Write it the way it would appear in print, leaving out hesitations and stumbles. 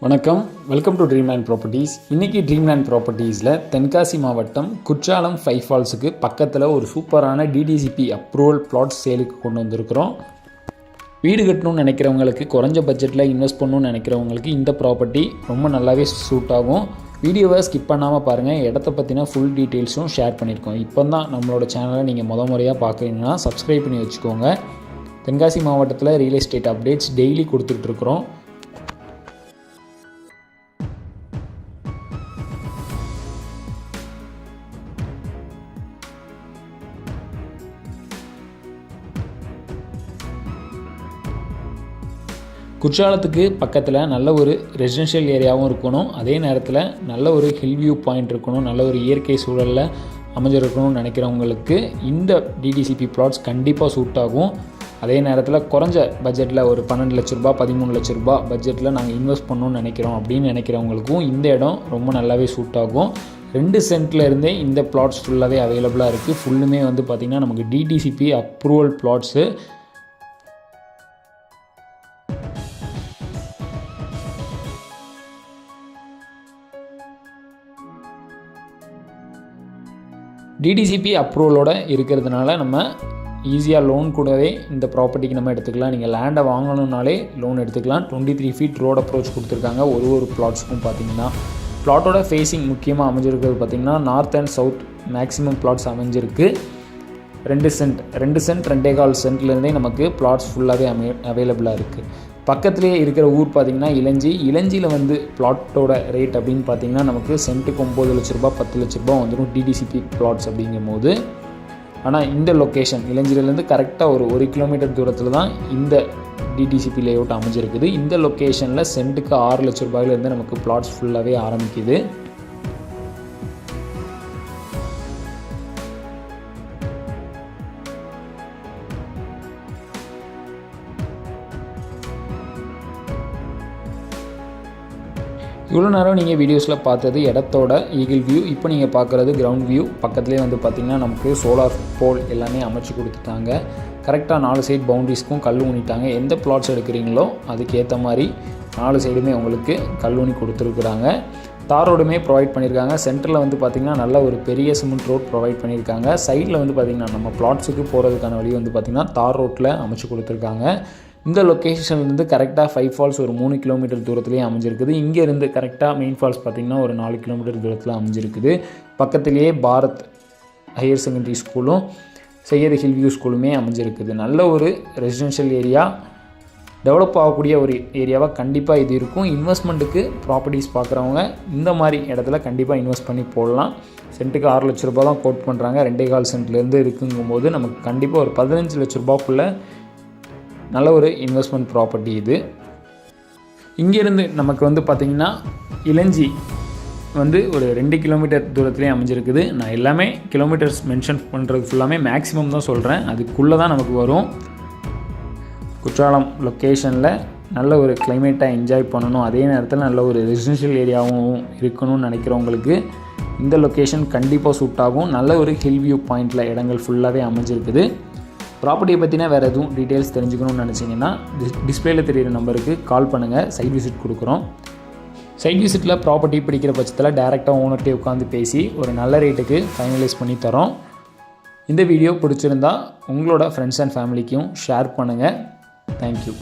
வணக்கம், welcome to Dreamland properties. இன்றைக்கி Dreamland ப்ராப்பர்ட்டிஸில் Tenkasi மாவட்டம் குற்றாலம் 5 ஃபால்ஸுக்கு பக்கத்தில் ஒரு சூப்பரான டிடிசிபி அப்ரூவல் பிளாட் சேலுக்கு கொண்டு வந்திருக்கிறோம். வீடு கட்டணும்னு நினைக்கிறவங்களுக்கு, குறைஞ்ச பட்ஜெட்டில் இன்வெஸ்ட் பண்ணணும்னு நினைக்கிறவங்களுக்கு இந்த ப்ராப்பர்ட்டி ரொம்ப நல்லாவே சூட் ஆகும். வீடியோவை ஸ்கிப் பண்ணாமல் பாருங்கள். இடத்த பற்றின ஃபுல் டீட்டெயில்ஸும் ஷேர் பண்ணியிருக்கோம். இப்போ தான் நம்மளோட சேனலை நீங்கள் முறையாக பார்க்குறீங்கன்னா சப்ஸ்கிரைப் பண்ணி வச்சுக்கோங்க. தென்காசி மாவட்டத்தில் ரியல் எஸ்டேட் அப்டேட்ஸ் டெய்லி கொடுத்துட்ருக்குறோம். குற்றாலத்துக்கு பக்கத்தில் நல்ல ஒரு ரெசிடென்ஷியல் ஏரியாவும் இருக்கணும், அதே நேரத்தில் நல்ல ஒரு ஹில் வியூ பாயிண்ட் இருக்கணும், நல்ல ஒரு இயற்கை சூழலில் அமைஞ்சிருக்கணும்னு நினைக்கிறவங்களுக்கு இந்த டிடிசிபி பிளாட்ஸ் கண்டிப்பாக சூட் ஆகும். அதே நேரத்தில் குறைஞ்ச பட்ஜெட்டில் ஒரு 12 லட்ச ரூபா 13 லட்ச ரூபா பட்ஜெட்டில் நாங்கள் இன்வெஸ்ட் பண்ணணும்னு நினைக்கிறோம் அப்படின்னு நினைக்கிறவங்களுக்கும் இந்த இடம் ரொம்ப நல்லாவே சூட் ஆகும். 2 சென்ட்டில் இருந்தே இந்த பிளாட்ஸ் ஃபுல்லாகவே அவைலபிளாக இருக்குது. ஃபுல்லுமே பார்த்திங்கன்னா நமக்கு டிடிசிபி அப்ரூவல் பிளாட்ஸு. டிடிசிபி அப்ரூவலோடு இருக்கிறதுனால நம்ம ஈஸியாக லோன் கூடவே இந்த ப்ராப்பர்ட்டிக்கு நம்ம எடுத்துக்கலாம். நீங்கள் லேண்டை வாங்கணுன்னாலே லோன் எடுத்துக்கலாம். 23 ஃபீட் ரோட் அப்ரோச் கொடுத்துருக்காங்க ஒரு பிளாட்ஸுக்கும். பார்த்தீங்கன்னா பிளாட்டோட ஃபேஸிங் முக்கியமாக அமைஞ்சிருக்கிறது பார்த்திங்கன்னா north and south maximum flats அமைஞ்சிருக்கு. 2 சென்ட் 2.25 சென்ட்லேருந்தே நமக்கு பிளாட்ஸ் ஃபுல்லாகவே அவைலபிளாக இருக்குது. பக்கத்துலேயே இருக்கிற ஊர் பார்த்திங்கன்னா இளஞ்சியில் பிளாட்டோட ரேட் அப்படின்னு பார்த்திங்கன்னா நமக்கு சென்ட்டுக்கு 9 லட்ச ரூபா 10 லட்ச ரூபா வந்துடும் டிடிசிபி பிளாட்ஸ் அப்படிங்கும் போது. ஆனால் இந்த லொக்கேஷன் இளஞ்சிலேருந்து கரெக்டாக ஒரு 1 கிலோமீட்டர் தூரத்தில் தான் இந்த டிடிசிபி லேஅவுட் அமைஞ்சிருக்குது. இந்த லொக்கேஷனில் சென்ட்டுக்கு 6 லட்ச ரூபாயிலேருந்து நமக்கு பிளாட்ஸ் ஃபுல்லாகவே ஆரம்பிக்குது. இவ்வளோ நேரம் நீங்கள் வீடியோஸில் பார்த்தது இடத்தோட ஈகிள் வியூ. இப்போ நீங்கள் பார்க்குறது கிரவுண்ட் வியூ. பக்கத்துலேயே பார்த்திங்கன்னா நமக்கு சோலார் போல் எல்லாமே அமைச்சு கொடுத்துட்டாங்க. கரெக்டாக 4 சைட் பவுண்ட்ரிஸ்க்கும் கல் ஊனிட்டாங்க. எந்த பிளாட்ஸ் எடுக்கிறீங்களோ அதுக்கேற்ற மாதிரி 4 சைடுமே உங்களுக்கு கல் ஊனி கொடுத்துருக்குறாங்க. தார் ரோடுமே ப்ரொவைட் பண்ணியிருக்காங்க. சென்டரில் பார்த்திங்கன்னா நல்ல ஒரு பெரிய சிமெண்ட் ரோட் ப்ரொவைட் பண்ணியிருக்காங்க. சைடில் பார்த்திங்கன்னா நம்ம பிளாட்ஸுக்கு போகிறதுக்கான வழி பார்த்திங்கன்னா தார் ரோட்டில் அமைச்சு கொடுத்துருக்காங்க. இந்த லொக்கேஷன்லேருந்து கரெக்டாக 5 ஃபால்ஸ் ஒரு 3 கிலோமீட்டர் தூரத்துலேயே அமைஞ்சிருக்குது. இங்கேருந்து கரெக்டாக மெயின் ஃபால்ஸ் பார்த்திங்கன்னா ஒரு 4 கிலோமீட்டர் தூரத்தில் அமைஞ்சிருக்குது. பக்கத்துலேயே பாரத் ஹையர் செகண்டரி ஸ்கூலும் சையது ஹில் வியூ ஸ்கூலுமே அமைஞ்சிருக்குது. நல்ல ஒரு ரெசிடென்ஷியல் ஏரியா, டெவலப் ஆகக்கூடிய ஒரு ஏரியாவாக கண்டிப்பாக இது இருக்கும். இன்வெஸ்ட்மெண்ட்டுக்கு ப்ராப்பர்ட்டிஸ் பார்க்குறவங்க இந்த மாதிரி இடத்துல கண்டிப்பாக இன்வெஸ்ட் பண்ணி போடலாம். சென்ட்டுக்கு 6 லட்ச ரூபா தான் கோட் பண்ணுறாங்க. 2.25 சென்ட்லேருந்து இருக்குங்கும்போது நமக்கு கண்டிப்பாக ஒரு 15 லட்ச ரூபாக்குள்ளே நல்ல ஒரு இன்வெஸ்ட்மெண்ட் ப்ராப்பர்ட்டி இது. இங்கேருந்து நமக்கு பார்த்திங்கன்னா இளஞ்சி ஒரு 2 கிலோமீட்டர் தூரத்துலேயே அமைஞ்சிருக்குது. நான் எல்லாமே கிலோமீட்டர்ஸ் மென்ஷன் பண்ணுறது ஃபுல்லாமே மேக்ஸிமம் தான் சொல்கிறேன், அதுக்குள்ளே தான் நமக்கு வரும். குற்றாலம் லொக்கேஷனில் நல்ல ஒரு கிளைமேட்டாக என்ஜாய் பண்ணணும், அதே நேரத்தில் நல்ல ஒரு ரெசிடென்ஷியல் ஏரியாவும் இருக்கணும்னு நினைக்கிறவங்களுக்கு இந்த லொக்கேஷன் கண்டிப்பாக சூட் ஆகும். நல்ல ஒரு ஹில் வியூ பாயிண்டில் இடங்கள் ஃபுல்லாகவே அமைஞ்சிருக்குது. ப்ராப்பர்ட்டியை பற்றினா வேறு எதுவும் டீட்டெயில்ஸ் தெரிஞ்சுக்கணும்னு நினச்சிங்கன்னா டிஸ்பிளேயில் தெரியிற நம்பருக்கு கால் பண்ணுங்கள். சைட் விசிட் கொடுக்குறோம். சைட் விசிட்டில் ப்ராப்பர்ட்டி பிடிக்கிற பட்சத்தில் டேரெக்டாக ஓனர்கிட்டே உட்காந்து பேசி ஒரு நல்ல ரேட்டுக்கு ஃபைனலைஸ் பண்ணி தரோம். இந்த வீடியோ பிடிச்சிருந்தா உங்களோட ஃப்ரெண்ட்ஸ் அண்ட் ஃபேமிலிக்கும் ஷேர் பண்ணுங்கள். தேங்க்யூ.